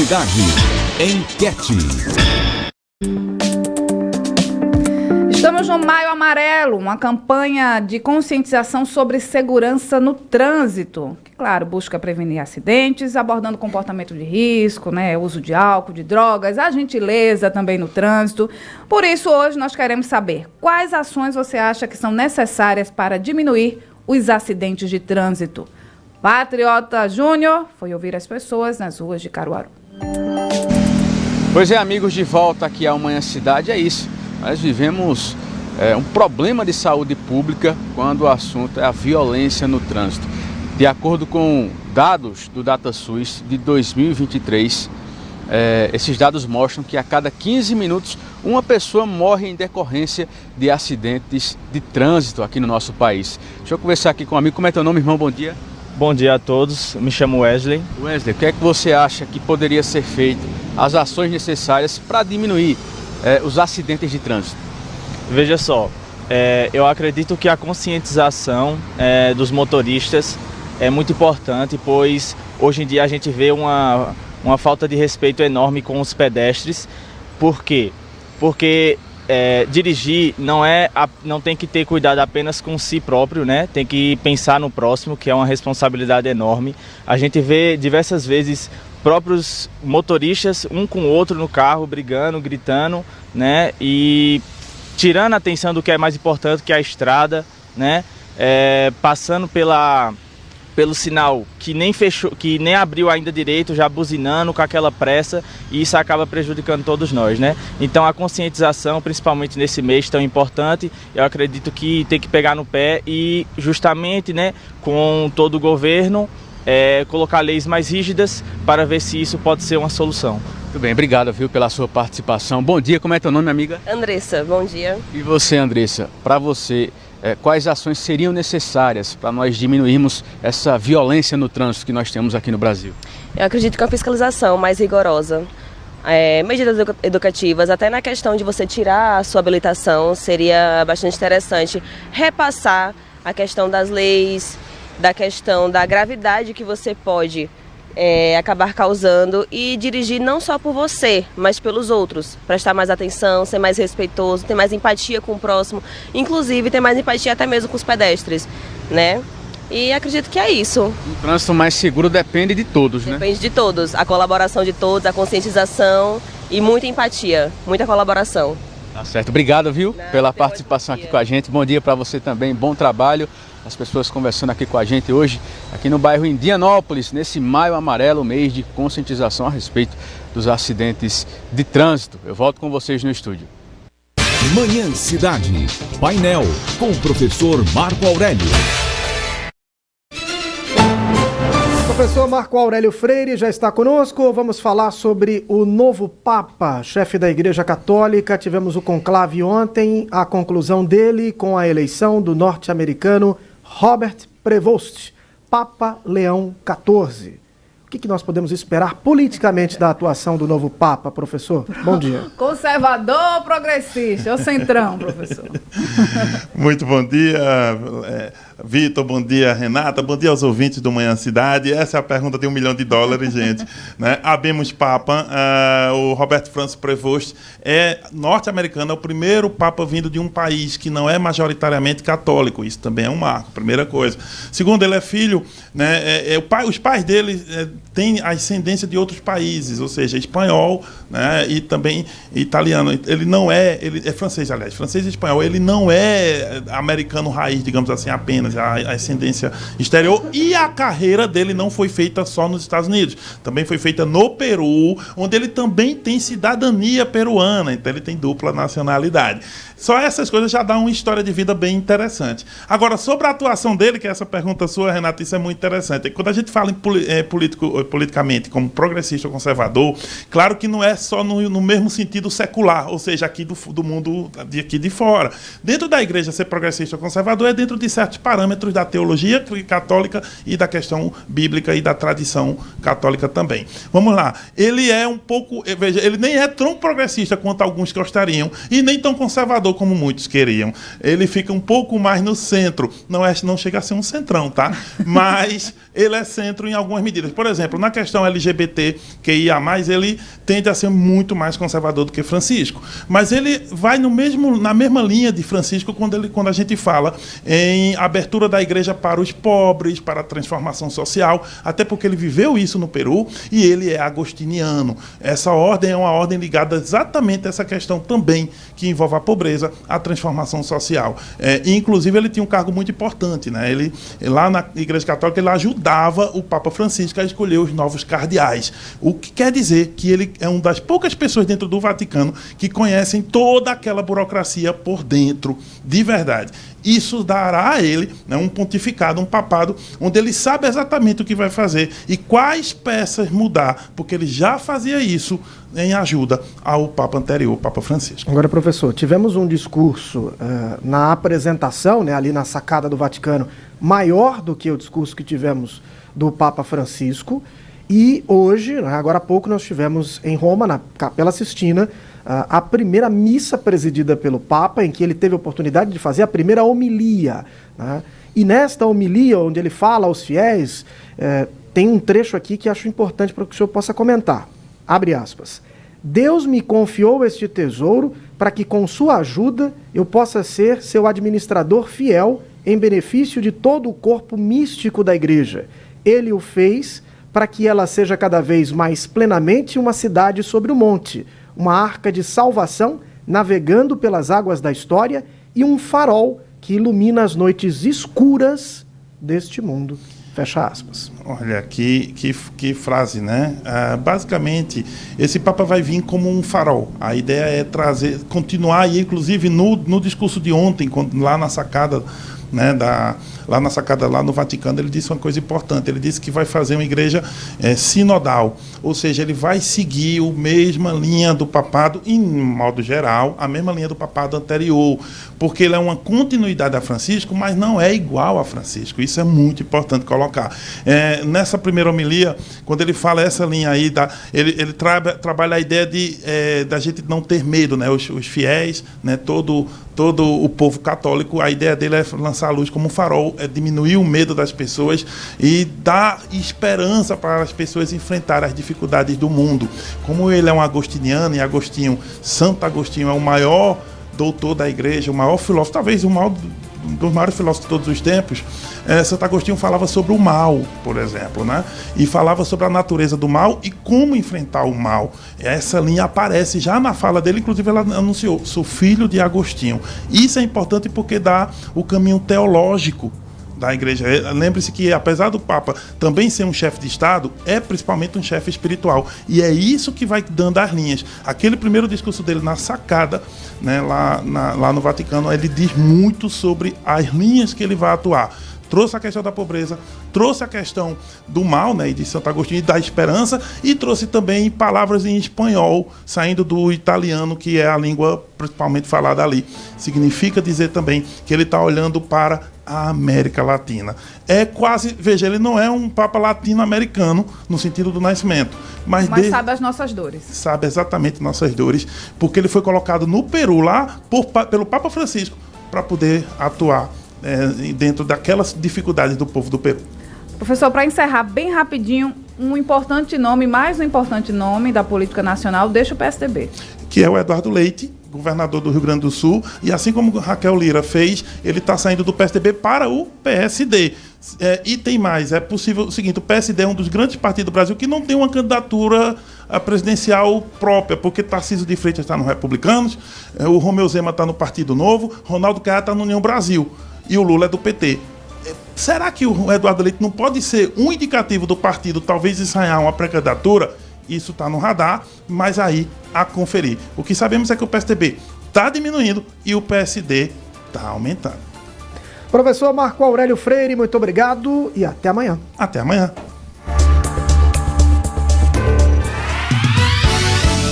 Cidade. Enquete. Estamos no Maio Amarelo, uma campanha de conscientização sobre segurança no trânsito, que, claro, busca prevenir acidentes, abordando comportamento de risco, uso de álcool, de drogas, a gentileza também no trânsito. Por isso, hoje nós queremos saber quais ações você acha que são necessárias para diminuir os acidentes de trânsito. Patriota Júnior foi ouvir as pessoas nas ruas de Caruaru. Pois é, amigos, de volta aqui ao Manhã Cidade, é isso. Nós vivemos um problema de saúde pública quando o assunto é a violência no trânsito. De acordo com dados do DataSUS de 2023, esses dados mostram que a cada 15 minutos uma pessoa morre em decorrência de acidentes de trânsito aqui no nosso país. Deixa eu conversar aqui com um amigo. Como é teu nome, irmão? Bom dia. Bom dia a todos, me chamo Wesley. Wesley, o que é que você acha que poderia ser feito, as ações necessárias para diminuir os acidentes de trânsito? Veja só, eu acredito que a conscientização dos motoristas é muito importante, pois hoje em dia a gente vê uma falta de respeito enorme com os pedestres. Por quê? Porque dirigir não tem que ter cuidado apenas com si próprio, né? Tem que pensar no próximo, que é uma responsabilidade enorme. A gente vê diversas vezes próprios motoristas, um com o outro no carro, brigando, gritando, né? E tirando a atenção do que é mais importante, que é a estrada, né? Passando pelo sinal que nem fechou, que nem abriu ainda direito, já buzinando com aquela pressa, e isso acaba prejudicando todos nós, né? Então a conscientização, principalmente nesse mês tão importante, eu acredito que tem que pegar no pé e justamente, né, com todo o governo, colocar leis mais rígidas para ver se isso pode ser uma solução. Muito bem, obrigado, pela sua participação. Bom dia, como é teu nome, amiga? Andressa, bom dia. E você, Andressa, para você, quais ações seriam necessárias para nós diminuirmos essa violência no trânsito que nós temos aqui no Brasil? Eu acredito que uma fiscalização mais rigorosa, medidas educativas, até na questão de você tirar a sua habilitação, seria bastante interessante repassar a questão das leis, da questão da gravidade que você pode acabar causando, e dirigir não só por você, mas pelos outros. Prestar mais atenção, ser mais respeitoso, ter mais empatia com o próximo, inclusive ter mais empatia até mesmo com os pedestres, né? E acredito que é isso. Um trânsito mais seguro depende de todos, né? Depende de todos, a colaboração de todos, a conscientização e muita empatia, muita colaboração. Tá certo, obrigado, pela participação aqui com a gente. Bom dia para você também, bom trabalho. As pessoas conversando aqui com a gente hoje, aqui no bairro Indianópolis, nesse Maio Amarelo, mês de conscientização a respeito dos acidentes de trânsito. Eu volto com vocês no estúdio. Manhã Cidade. Painel com o professor Marco Aurélio. O professor Marco Aurélio Freire já está conosco. Vamos falar sobre o novo Papa, chefe da Igreja Católica. Tivemos o conclave ontem, a conclusão dele com a eleição do norte-americano Robert Prevost, Papa Leão XIV. O que nós podemos esperar politicamente da atuação do novo Papa, professor? Bom dia. Conservador ou progressista? É o centrão, professor. Muito bom dia, Vitor, bom dia, Renata, bom dia aos ouvintes do Manhã Cidade. Essa é a pergunta de $1 milhão, gente. Né? Abemos Papa, o Robert Francis Prevost é norte-americano, é o primeiro Papa vindo de um país que não é majoritariamente católico. Isso também é um marco, primeira coisa. Segundo, ele é filho, né, os pais dele têm ascendência de outros países, ou seja, espanhol, né, e também italiano. Ele é francês, aliás, francês e espanhol. Ele não é americano raiz, digamos assim, apenas a ascendência exterior, e a carreira dele não foi feita só nos Estados Unidos, também foi feita no Peru, onde ele também tem cidadania peruana, então ele tem dupla nacionalidade. Só essas coisas já dão uma história de vida bem interessante. Agora, sobre a atuação dele, que é essa pergunta sua, Renata, isso é muito interessante. Quando a gente fala em politicamente como progressista ou conservador, claro que não é só no mesmo sentido secular, ou seja, aqui do mundo aqui de fora. Dentro da igreja, ser progressista ou conservador é dentro de certos parâmetros. parâmetros da teologia católica e da questão bíblica e da tradição católica também. Vamos lá. Ele é um pouco... Veja, ele nem é tão progressista quanto alguns gostariam e nem tão conservador como muitos queriam. Ele fica um pouco mais no centro. Não chega a ser um centrão, tá? Mas ele é centro em algumas medidas. Por exemplo, na questão LGBTQIA+, ele tende a ser muito mais conservador do que Francisco. Mas ele vai na mesma linha de Francisco quando a gente fala em abertura da igreja para os pobres, para a transformação social, até porque ele viveu isso no Peru e ele é agostiniano. Essa ordem é uma ordem ligada exatamente a essa questão também, que envolve a pobreza, a transformação social. E, inclusive, ele tinha um cargo muito importante, né? Ele, lá na Igreja Católica, ele ajudava o Papa Francisco a escolher os novos cardeais. O que quer dizer que ele é uma das poucas pessoas dentro do Vaticano que conhecem toda aquela burocracia por dentro, de verdade. Isso dará a ele, né, um pontificado, um papado, onde ele sabe exatamente o que vai fazer e quais peças mudar, porque ele já fazia isso em ajuda ao Papa anterior, o Papa Francisco. Agora, professor, tivemos um discurso na apresentação, né, ali na sacada do Vaticano, maior do que o discurso que tivemos do Papa Francisco, e hoje, né, agora há pouco, nós tivemos em Roma, na Capela Sistina, a primeira missa presidida pelo Papa, em que ele teve a oportunidade de fazer a primeira homilia, né? E nesta homilia, onde ele fala aos fiéis, tem um trecho aqui que acho importante para que o senhor possa comentar. Abre aspas. Deus me confiou este tesouro para que, com sua ajuda, eu possa ser seu administrador fiel em benefício de todo o corpo místico da Igreja. Ele o fez para que ela seja cada vez mais plenamente uma cidade sobre o monte, uma arca de salvação navegando pelas águas da história e um farol que ilumina as noites escuras deste mundo. Fecha aspas. Olha, que frase, né? Basicamente, esse Papa vai vir como um farol. A ideia é continuar, e inclusive no discurso de ontem, lá na sacada, né, lá no Vaticano, ele disse uma coisa importante. Ele disse que vai fazer uma igreja sinodal, ou seja, ele vai seguir a mesma linha do papado, em modo geral, a mesma linha do papado anterior, porque ele é uma continuidade a Francisco, mas não é igual a Francisco. Isso é muito importante colocar. Nessa primeira homilia, quando ele fala essa linha aí, ele trabalha a ideia da gente não ter medo, né? Os fiéis, né? Todo o povo católico, a ideia dele é lançar a luz como um farol, é diminuir o medo das pessoas e dar esperança para as pessoas enfrentarem as dificuldades do mundo. Como ele é um agostiniano, e Santo Agostinho é o maior doutor da igreja, o maior filósofo, talvez um dos maiores filósofos de todos os tempos, Santo Agostinho falava sobre o mal, por exemplo, né? E falava sobre a natureza do mal e como enfrentar o mal. Essa linha aparece já na fala dele, inclusive ela anunciou, sou filho de Agostinho. Isso é importante porque dá o caminho teológico da igreja. Lembre-se que, apesar do Papa também ser um chefe de Estado, é principalmente um chefe espiritual. E é isso que vai dando as linhas. Aquele primeiro discurso dele na sacada, né, lá no Vaticano, ele diz muito sobre as linhas que ele vai atuar. Trouxe a questão da pobreza, trouxe a questão do mal, né, de Santo Agostinho, e da esperança, e trouxe também palavras em espanhol, saindo do italiano, que é a língua principalmente falada ali. Significa dizer também que ele está olhando para a América Latina. Veja, ele não é um Papa latino-americano no sentido do nascimento, mas sabe as nossas dores. Sabe exatamente nossas dores, porque ele foi colocado no Peru lá pelo Papa Francisco para poder atuar dentro daquelas dificuldades do povo do Peru. Professor, para encerrar bem rapidinho, mais um importante nome da política nacional deixa o PSDB. Que é o Eduardo Leite, governador do Rio Grande do Sul, e assim como Raquel Lira fez, ele está saindo do PSDB para o PSD. E tem mais, é possível o seguinte, o PSD é um dos grandes partidos do Brasil que não tem uma candidatura presidencial própria, porque Tarcísio de Freitas está no Republicanos, o Romeu Zema está no Partido Novo, Ronaldo Caiado está no União Brasil, e o Lula é do PT. Será que o Eduardo Leite não pode ser um indicativo do partido, talvez ensaiar uma pré-candidatura? Isso está no radar, mas aí a conferir. O que sabemos é que o PSDB está diminuindo e o PSD está aumentando. Professor Marco Aurélio Freire, muito obrigado e até amanhã. Até amanhã.